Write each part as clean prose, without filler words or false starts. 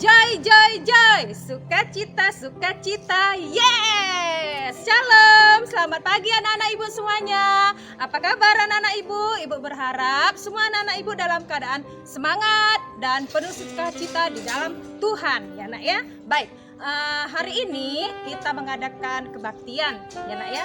Joy, joy, joy, sukacita, sukacita, yes! Shalom, selamat pagi anak-anak ibu semuanya. Apa kabar anak-anak ibu? Ibu berharap semua anak-anak ibu dalam keadaan semangat dan penuh sukacita di dalam Tuhan, ya nak ya. Baik, hari ini kita mengadakan kebaktian, ya nak ya.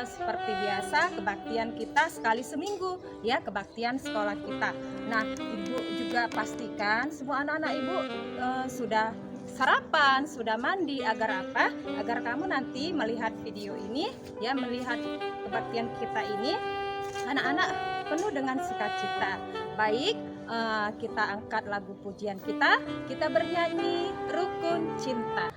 Seperti biasa kebaktian kita sekali seminggu, ya kebaktian sekolah kita. Nah, ibu juga pastikan semua anak-anak ibu sudah sarapan, sudah mandi. Agar apa? Agar kamu nanti melihat video ini, ya melihat kebaktian kita ini, anak-anak penuh dengan sukacita. Baik, kita angkat lagu pujian kita bernyanyi Rukun Cinta.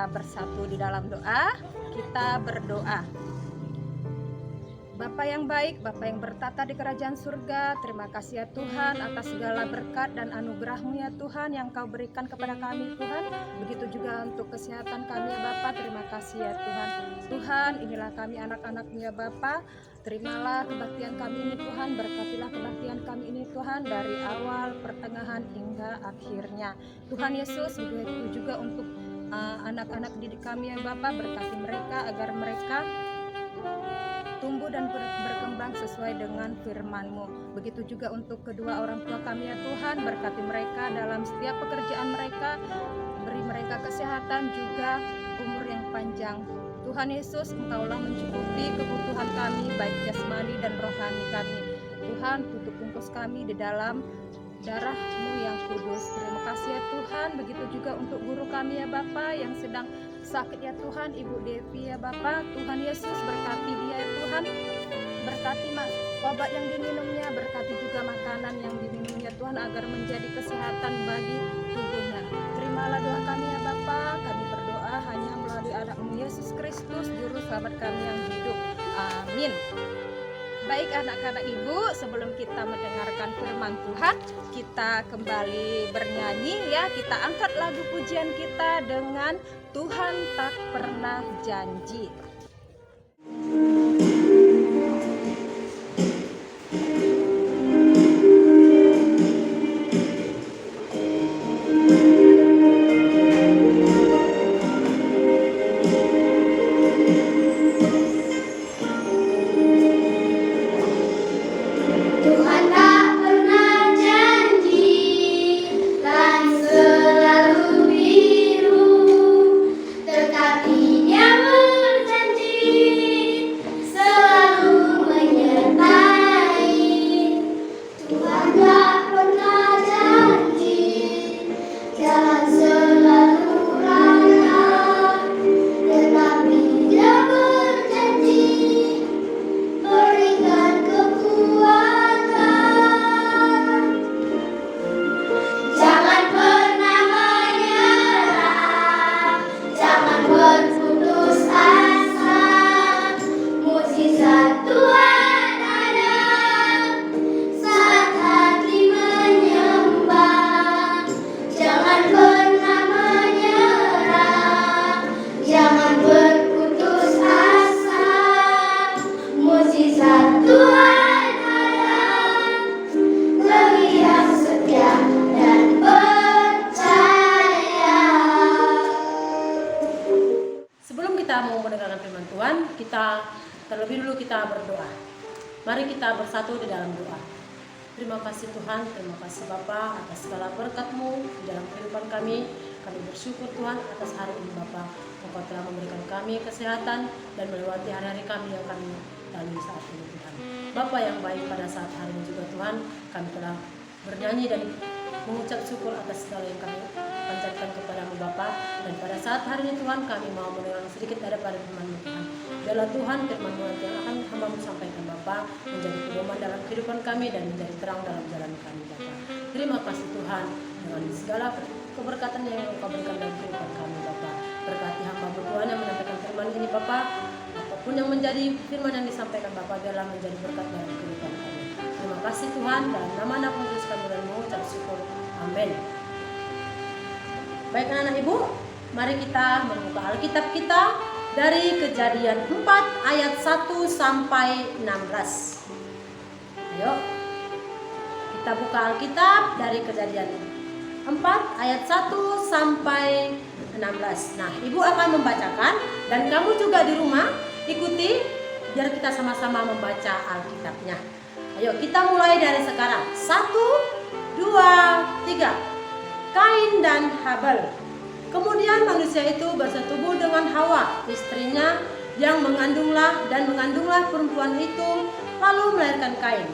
Bersatu di dalam doa, kita berdoa. Bapa yang baik, Bapa yang bertata di kerajaan surga, terima kasih ya Tuhan atas segala berkat dan anugerah-Mu ya Tuhan yang Kau berikan kepada kami Tuhan. Begitu juga untuk kesehatan kami ya Bapa, terima kasih ya Tuhan. Tuhan, inilah kami anak-anak-Mu ya Bapa. Terimalah kebaktian kami ini Tuhan, berkatilah kebaktian kami ini Tuhan dari awal, pertengahan hingga akhirnya. Tuhan Yesus, begitu juga untuk anak-anak didik kami ya Bapa, berkati mereka agar mereka tumbuh dan berkembang sesuai dengan firman-Mu. Begitu juga untuk kedua orang tua kami ya Tuhan, berkati mereka dalam setiap pekerjaan mereka, beri mereka kesehatan juga umur yang panjang. Tuhan Yesus, Engkaulah mencukupi kebutuhan kami baik jasmani dan rohani kami. Tuhan, tutup bungkus kami di dalam darah-Mu yang kudus. Terima kasih ya Tuhan. Begitu juga untuk guru kami ya Bapa yang sedang sakit ya Tuhan, Ibu Devi ya Bapa. Tuhan Yesus, berkati dia ya Tuhan, berkati obat yang diminumnya, berkati juga makanan yang diminumnya Tuhan agar menjadi kesehatan bagi tubuhnya. Terimalah doa kami ya Bapa. Kami berdoa hanya melalui anak-Mu Yesus Kristus, Juru Selamat kami yang hidup. Amin. Baik anak-anak ibu, sebelum kita mendengarkan firman Tuhan, kita kembali bernyanyi ya. Kita angkat lagu pujian kita dengan Tuhan Tak Pernah Janji. Tetapi Dia berjanji mujizat Tuhan ada, lebih yang setia dan percaya. Sebelum kita mau mendengarkan firman Tuhan, terlebih dulu kita berdoa. Mari kita bersatu di dalam doa. Terima kasih Tuhan, terima kasih Bapa atas segala berkat-Mu di dalam kehidupan kami. Kami bersyukur Tuhan atas hari ini Bapa. Engkau telah memberikan kami kesehatan dan melewati hari-hari kami yang kami lalui saat ini Tuhan. Bapa yang baik, pada saat hari ini juga Tuhan, kami telah bernyanyi dan mengucap syukur atas segala yang kami panjatkan kepada-Mu Bapa. Dan pada saat hari ini Tuhan, kami mau mendengar sedikit daripada firman-Mu Tuhan. Biarlah Tuhan firman-Mu yang akan hamba-Mu sampaikan Bapa menjadi pedoman dalam kehidupan kami dan menjadi terang dalam jalan kami Bapa. Terima kasih Tuhan dengan segala keberkatan yang Engkau berikan dalam kehidupan kami Bapa. Berkati hamba-Mu Tuhan yang menyampaikan firman ini Bapa. Apapun yang menjadi firman yang disampaikan Bapa, biarlah menjadi berkat dalam kehidupan kami. Terima kasih Tuhan, dalam nama Anak Kudus kami dan mengucap syukur. Amin. Baik anak-anak ibu, mari kita membuka Alkitab kita dari Kejadian 4 ayat 1 sampai 16. Ayo, kita buka Alkitab dari Kejadian 4 ayat 1 sampai 16. Nah, ibu akan membacakan dan kamu juga di rumah ikuti biar kita sama-sama membaca Alkitabnya. Ayo kita mulai dari sekarang. 1, 2, 3. Kain dan Habel. Kemudian manusia itu bersetubuh dengan Hawa, istrinya, yang mengandunglah perempuan itu, lalu melahirkan Kain.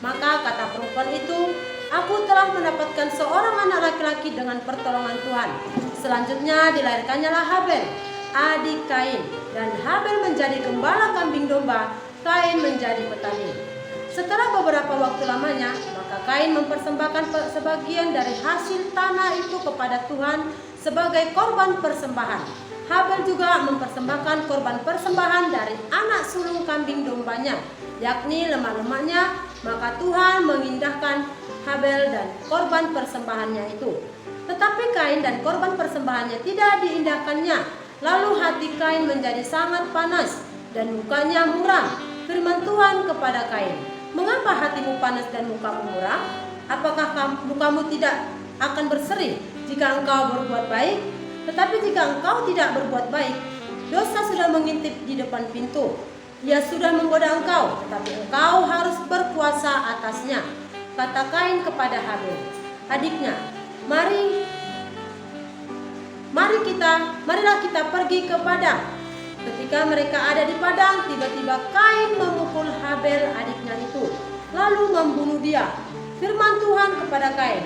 Maka kata perempuan itu, aku telah mendapatkan seorang anak laki-laki dengan pertolongan Tuhan. Selanjutnya dilahirkannyalah Habel, adik Kain, dan Habel menjadi gembala kambing domba, Kain menjadi petani. Setelah beberapa waktu lamanya, maka Kain mempersembahkan sebagian dari hasil tanah itu kepada Tuhan sebagai korban persembahan. Habel juga mempersembahkan korban persembahan dari anak sulung kambing dombanya, yakni lemak-lemaknya. Maka Tuhan mengindahkan Habel dan korban persembahannya itu. Tetapi Kain dan korban persembahannya tidak diindahkannya. Lalu hati Kain menjadi sangat panas dan mukanya muram. Firman Tuhan kepada Kain, mengapa hatimu panas dan mukamu muram? Apakah mukamu tidak akan berseri jika engkau berbuat baik? Tetapi jika engkau tidak berbuat baik, dosa sudah mengintip di depan pintu. Ia sudah menggoda engkau, tetapi engkau harus berkuasa atasnya. Kata Kain kepada Habel, adiknya, marilah kita pergi ke padang. Ketika mereka ada di padang, tiba-tiba Kain memukul Habel adiknya itu, lalu membunuh dia. Firman Tuhan kepada Kain,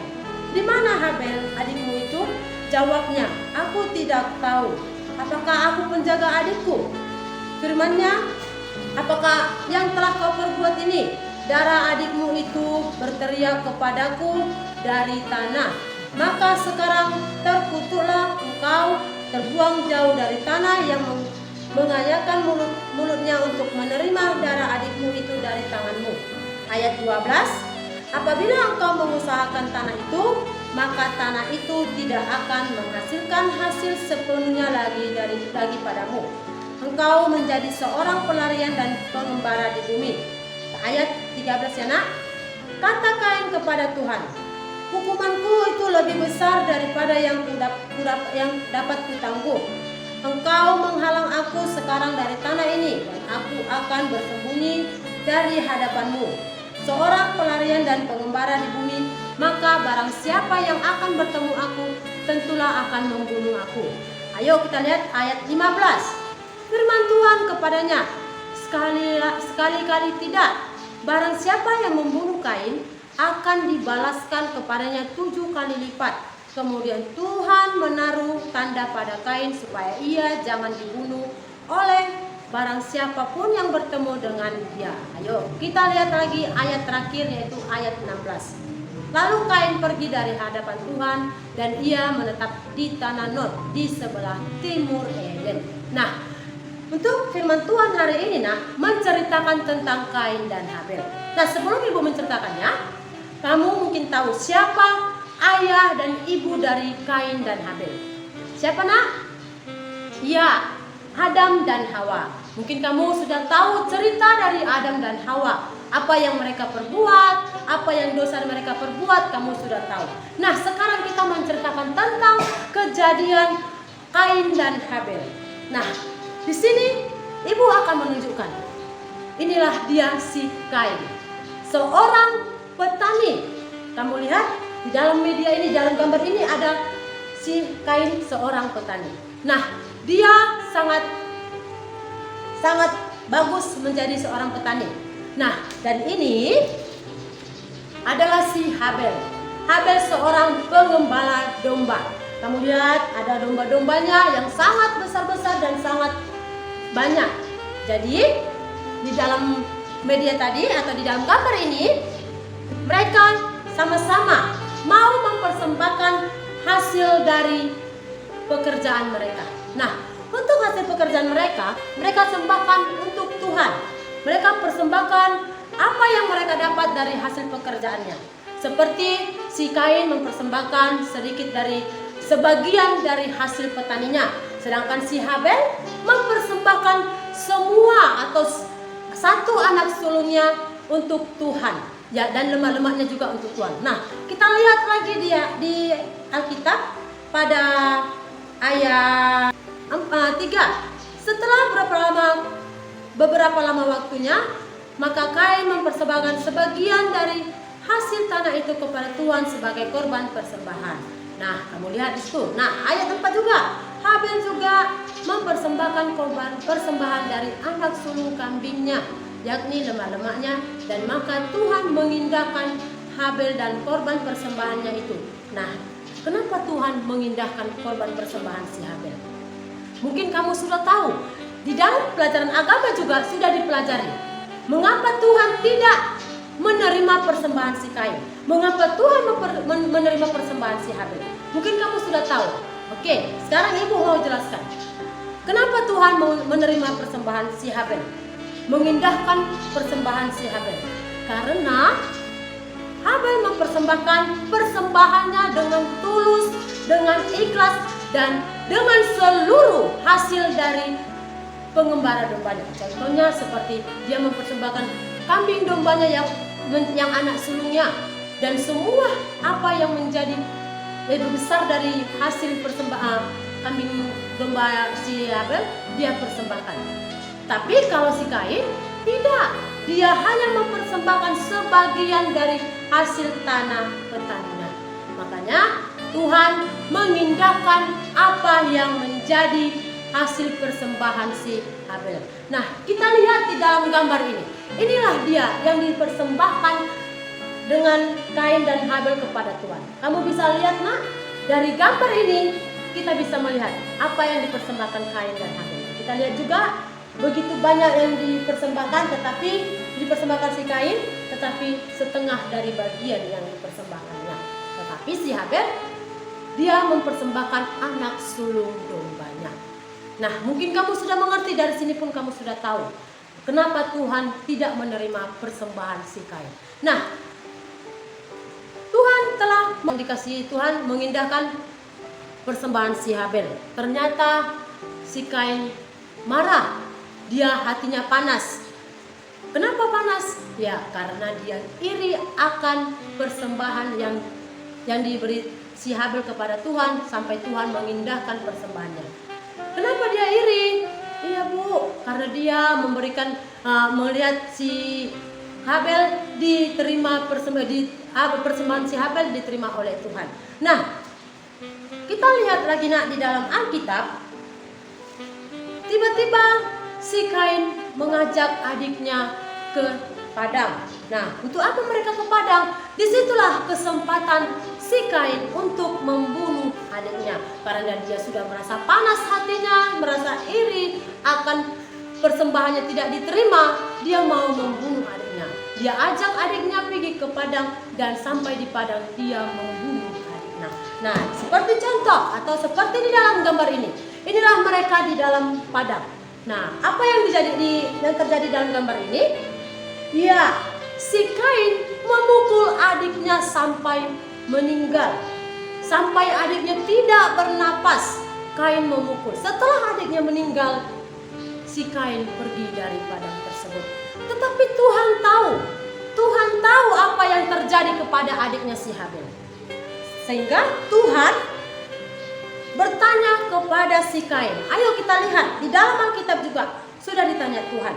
di mana Habel adikmu itu? Jawabnya, aku tidak tahu. Apakah aku penjaga adikku? Firman-Nya, apakah yang telah kau perbuat ini? Darah adikmu itu berteriak kepadaku dari tanah. Maka sekarang terkutuklah engkau, terbuang jauh dari tanah yang mengayakan mulutnya untuk menerima darah adikmu itu dari tanganmu. Ayat 12, apabila engkau mengusahakan tanah itu, maka tanah itu tidak akan menghasilkan hasil sepenuhnya lagi padamu. Engkau menjadi seorang pelarian dan pengembara di bumi. Ayat 13 ya nak. Kata Kain kepada Tuhan, hukumanku itu lebih besar daripada yang dapat kutanggung. Engkau menghalang aku sekarang dari tanah ini, dan aku akan bersembunyi dari hadapanmu, seorang pelarian dan pengembara di bumi. Maka barang siapa yang akan bertemu aku, tentulah akan membunuh aku. Ayo kita lihat ayat 15. Firman Tuhan kepadanya, sekali-kali tidak. Barang siapa yang membunuh Kain, akan dibalaskan kepadanya 7 kali lipat. Kemudian Tuhan menaruh tanda pada Kain supaya ia jangan dibunuh oleh barang siapapun yang bertemu dengan dia. Ayo kita lihat lagi ayat terakhir, yaitu ayat 16. Lalu Kain pergi dari hadapan Tuhan dan ia menetap di tanah Nod di sebelah timur Eden. Nah, untuk firman Tuhan hari ini menceritakan tentang Kain dan Habel. Nah, sebelum ibu menceritakannya, kamu mungkin tahu siapa ayah dan ibu dari Kain dan Habel. Siapa nak? Ya, Adam dan Hawa. mungkin kamu sudah tahu cerita dari Adam dan Hawa. Apa yang mereka perbuat, apa yang dosa mereka perbuat, kamu sudah tahu. Nah, sekarang kita menceritakan tentang kejadian Kain dan Habel. Nah, di sini ibu akan menunjukkan. Inilah dia si Kain, seorang petani. Kamu lihat di dalam media ini, dalam gambar ini ada si Kain, seorang petani. Nah, dia sangat bagus menjadi seorang petani. Nah, dan ini adalah si Habel. Habel seorang pengembala domba. Kamu lihat ada domba-dombanya yang sangat besar-besar dan sangat banyak. Jadi di dalam media tadi atau di dalam gambar ini, mereka sama-sama mau mempersembahkan hasil dari pekerjaan mereka. Nah, untuk hasil pekerjaan mereka sembahkan untuk Tuhan. Mereka persembahkan apa yang mereka dapat dari hasil pekerjaannya. Seperti si Kain mempersembahkan sebagian dari hasil petaninya. Sedangkan si Habel mempersembahkan semua atau satu anak sulungnya untuk Tuhan. Ya, dan lemak-lemaknya juga untuk Tuhan. Nah, kita lihat lagi di Alkitab pada ayat 3. Setelah beberapa lama waktunya, maka Kain mempersembahkan sebagian dari hasil tanah itu kepada Tuhan sebagai korban persembahan. Nah, kamu lihat di situ. Nah, ayat 4 juga. Habel juga mempersembahkan korban persembahan dari anak sulung kambingnya, yakni lemak-lemaknya, dan maka Tuhan mengindahkan Habel dan korban persembahannya itu. Nah, kenapa Tuhan mengindahkan korban persembahan si Habel? Mungkin kamu sudah tahu, di dalam pelajaran agama juga sudah dipelajari. Mengapa Tuhan tidak menerima persembahan si Kain? Mengapa Tuhan menerima persembahan si Habel? Mungkin kamu sudah tahu. Oke, sekarang ibu mau jelaskan. Kenapa Tuhan menerima persembahan si Habel? Mengindahkan persembahan si Habel. Karena Habel mempersembahkan persembahannya dengan tulus, dengan ikhlas, dan dengan seluruh hasil dari pengembara dombanya. Contohnya seperti dia mempersembahkan kambing dombanya yang anak sulungnya, dan semua apa yang menjadi lebih besar dari hasil persembahan kambing domba si Habel dia persembahkan. Tapi kalau si Kain tidak, dia hanya mempersembahkan sebagian dari hasil tanah petaninya. Makanya Tuhan mengindahkan apa yang menjadi hasil persembahan si Habel. Nah, kita lihat di dalam gambar ini. Inilah dia yang dipersembahkan dengan Kain dan Habel kepada Tuhan. Kamu bisa lihat, nak, dari gambar ini kita bisa melihat apa yang dipersembahkan Kain dan Habel. Kita lihat juga begitu banyak yang dipersembahkan, tetapi dipersembahkan si Kain, tetapi setengah dari bagian yang dipersembahkannya. Tetapi si Habel, dia mempersembahkan anak sulung dombanya. Nah, mungkin kamu sudah mengerti, dari sini pun kamu sudah tahu kenapa Tuhan tidak menerima persembahan si Kain. Nah, Tuhan telah dikasihi Tuhan mengindahkan persembahan si Habel. Ternyata si Kain marah, dia hatinya panas. Kenapa panas? Ya, karena dia iri akan persembahan yang diberi si Habel kepada Tuhan sampai Tuhan mengindahkan persembahannya. Kenapa dia iri? Iya, Bu, karena dia melihat si Habel diterima persembahan si Habel diterima oleh Tuhan. Nah, kita lihat lagi, nak, di dalam Alkitab. Tiba-tiba si Kain mengajak adiknya ke padang. Nah, untuk apa mereka ke padang? Disitulah kesempatan si Kain untuk membunuh adiknya, karena dia sudah merasa panas hatinya, merasa iri akan persembahannya tidak diterima. Dia mau membunuh adiknya. Dia ajak adiknya pergi ke padang, dan sampai di padang dia membunuh adiknya. Nah, seperti contoh atau seperti di dalam gambar ini, inilah mereka di dalam padang. Nah, apa yang terjadi dalam gambar ini? Ya, si Kain memukul adiknya sampai meninggal. Sampai adiknya tidak bernapas, Kain memukul. Setelah adiknya meninggal, si Kain pergi dari padang tersebut. Tetapi Tuhan tahu apa yang terjadi kepada adiknya si Habel. Sehingga Tuhan bertanya kepada si Kain. Ayo kita lihat di dalam Alkitab juga sudah ditanya Tuhan.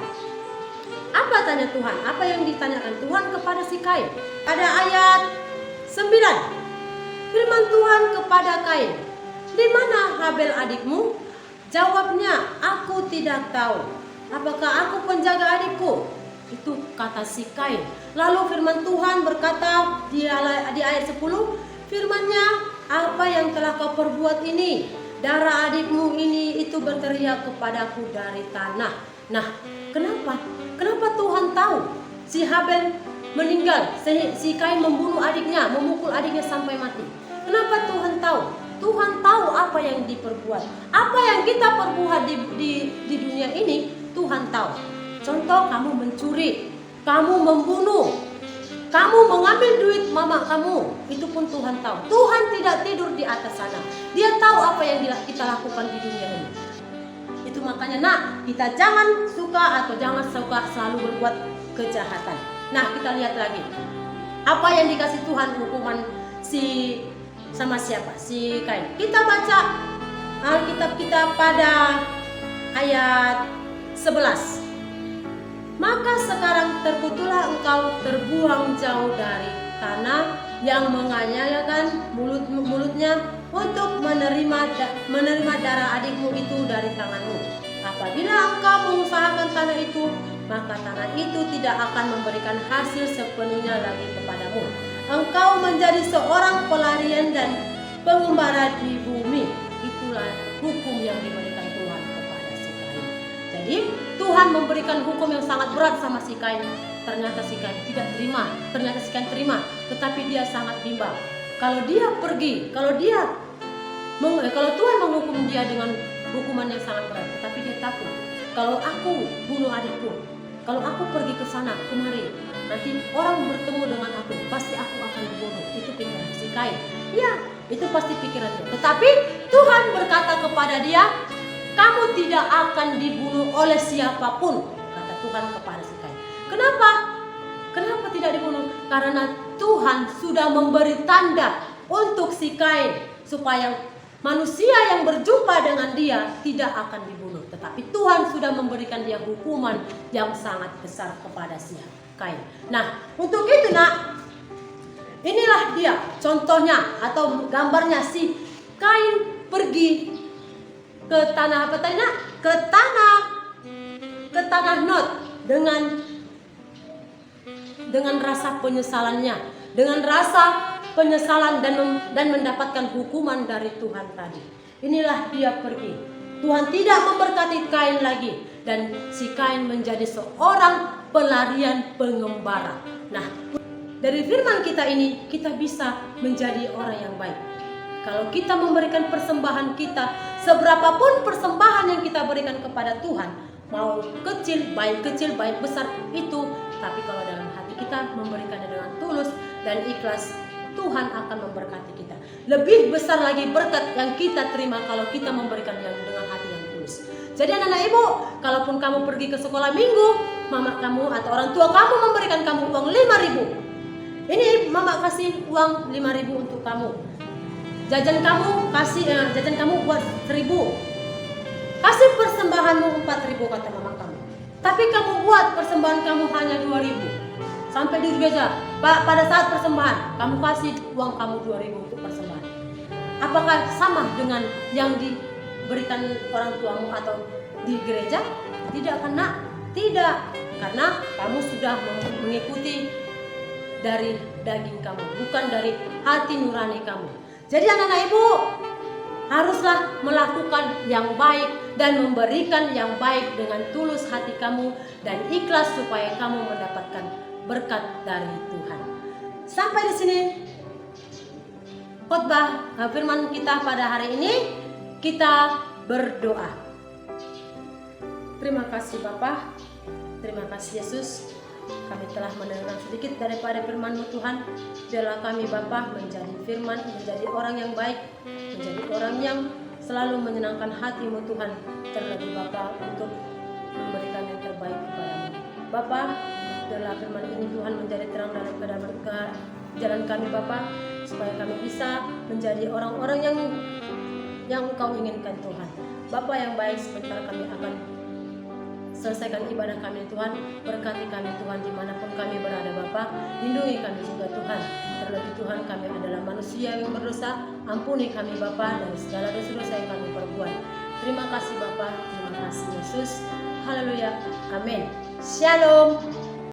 Apa tanya Tuhan? Apa yang ditanyakan Tuhan kepada si Kain? Pada ayat 9. Firman Tuhan kepada Kain, "Di mana Habel adikmu?" Jawabnya, "Aku tidak tahu. Apakah aku penjaga adikku?" Itu kata si Kain. Lalu firman Tuhan berkata di ayat 10, firman-Nya, "Apa yang telah kau perbuat ini? Darah adikmu ini itu berteriak kepadaku dari tanah." Nah, kenapa? Kenapa Tuhan tahu si Habel meninggal, si Kain membunuh adiknya, memukul adiknya sampai mati? Kenapa Tuhan tahu? Tuhan tahu apa yang diperbuat. Apa yang kita perbuat di dunia ini, Tuhan tahu. Contoh, kamu mencuri, kamu membunuh, kamu mengambil duit mama kamu, itu pun Tuhan tahu. Tuhan tidak tidur di atas sana. Dia tahu apa yang kita lakukan di dunia ini. Itu makanya kita jangan suka selalu berbuat kejahatan. Nah, kita lihat lagi. Apa yang dikasih Tuhan hukuman sama siapa? Si Kain. Kita baca Alkitab kita pada ayat 11. "Maka sekarang terkutuklah engkau terbuang jauh dari tanah yang menganiayakan mulutnya untuk menerima darah adikmu itu dari tanganmu. Apabila engkau mengusahakan tanah itu, maka tanah itu tidak akan memberikan hasil sepenuhnya lagi kepadamu. Engkau menjadi seorang pelarian dan pengembara di bumi." Itulah hukum yang diberikan Tuhan kepada si Kain. Jadi Tuhan memberikan hukum yang sangat berat sama si Kain. Ternyata si Kain tidak terima. Ternyata si Kain terima, tetapi dia sangat bimbang. Kalau dia pergi, kalau Tuhan menghukum dia dengan hukuman yang sangat berat, tetapi dia takut. Kalau aku bunuh adikku, kalau aku pergi ke sana kemari, nanti orang bertemu dengan aku, pasti aku akan dibunuh. Itu pikiran si Kain. Ya, itu pasti pikirannya. Tetapi Tuhan berkata kepada dia, "Kamu tidak akan dibunuh oleh siapapun," kata Tuhan kepada si Kain. Kenapa? Kenapa tidak dibunuh? Karena Tuhan sudah memberi tanda untuk si Kain supaya manusia yang berjumpa dengan dia tidak akan dibunuh. Tetapi Tuhan sudah memberikan dia hukuman yang sangat besar kepada si Kain. Nah, untuk itu inilah dia contohnya atau gambarnya si Kain pergi ke tanah ke tanah Nod dengan rasa penyesalannya, dengan rasa penyesalan dan mendapatkan hukuman dari Tuhan tadi. Inilah dia pergi. Tuhan tidak memberkati Kain lagi dan si Kain menjadi seorang pelarian pengembara. Nah, dari firman kita ini kita bisa menjadi orang yang baik. Kalau kita memberikan persembahan kita, seberapapun persembahan yang kita berikan kepada Tuhan, mau kecil, baik besar itu, tapi kalau dalam hati kita memberikannya dengan tulus dan ikhlas, Tuhan akan memberkati kita. Lebih besar lagi berkat yang kita terima kalau kita memberikan yang dengan hati yang tulus. Jadi anak-anak ibu, kalaupun kamu pergi ke sekolah minggu, mama kamu atau orang tua kamu memberikan kamu uang 5.000. Ini mama kasih uang 5.000 untuk kamu. Jajan kamu buat 1.000. Kasih persembahanmu 4.000 kata mama kamu. Tapi kamu buat persembahan kamu hanya 2.000. Sampai di gereja, pada saat persembahan, kamu kasih uang kamu 2.000 untuk persembahan. Apakah sama dengan yang diberikan orang tuamu atau di gereja? Tidak, tidak. Karena kamu sudah mengikuti dari daging kamu, bukan dari hati nurani kamu. Jadi anak-anak ibu, haruslah melakukan yang baik dan memberikan yang baik dengan tulus hati kamu dan ikhlas supaya kamu mendapatkan berkat dari Tuhan. Sampai di sini khotbah firman kita pada hari ini. Kita berdoa. Terima kasih Bapa, terima kasih Yesus. Kami telah mendengar sedikit daripada firman-Mu Tuhan. Biarlah kami Bapa menjadi firman, menjadi orang yang baik, menjadi orang yang selalu menyenangkan hati-Mu Tuhan. Terlebih Bapa untuk memberikan yang terbaik kepadamu. Bapa, biarlah firman ini Tuhan menjadi terang dalam jalan kami Bapa, supaya kami bisa menjadi orang-orang yang Engkau inginkan Tuhan. Bapa yang baik, sebentar kami akan selesaikan ibadah kami Tuhan. Berkati kami Tuhan dimanapun kami berada Bapa. Lindungi kami juga Tuhan. Terlebih Tuhan, kami adalah manusia yang berdosa. Ampuni kami Bapa dari segala dosa-dosa yang kami perbuat. Terima kasih Bapa, terima kasih Yesus. Haleluya, amin. Shalom.